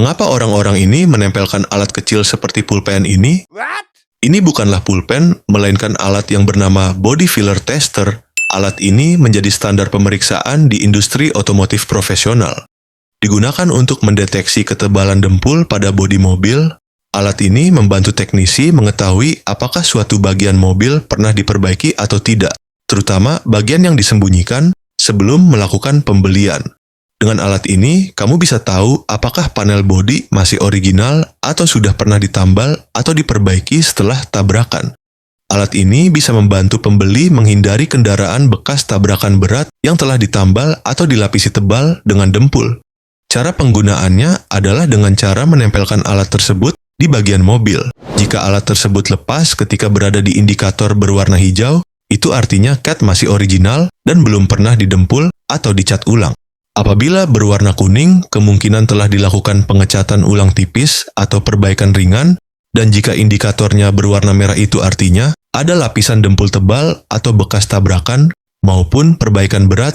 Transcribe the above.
Mengapa orang-orang ini menempelkan alat kecil seperti pulpen ini? Ini bukanlah pulpen, melainkan alat yang bernama body filler tester. Alat ini menjadi standar pemeriksaan di industri otomotif profesional. Digunakan untuk mendeteksi ketebalan dempul pada bodi mobil. Alat ini membantu teknisi mengetahui apakah suatu bagian mobil pernah diperbaiki atau tidak, terutama bagian yang disembunyikan sebelum melakukan pembelian. Dengan alat ini, kamu bisa tahu apakah panel bodi masih original atau sudah pernah ditambal atau diperbaiki setelah tabrakan. Alat ini bisa membantu pembeli menghindari kendaraan bekas tabrakan berat yang telah ditambal atau dilapisi tebal dengan dempul. Cara penggunaannya adalah dengan cara menempelkan alat tersebut di bagian mobil. Jika alat tersebut lepas ketika berada di indikator berwarna hijau, itu artinya cat masih original dan belum pernah didempul atau dicat ulang. Apabila berwarna kuning, kemungkinan telah dilakukan pengecatan ulang tipis atau perbaikan ringan, dan jika indikatornya berwarna merah itu artinya ada lapisan dempul tebal atau bekas tabrakan maupun perbaikan berat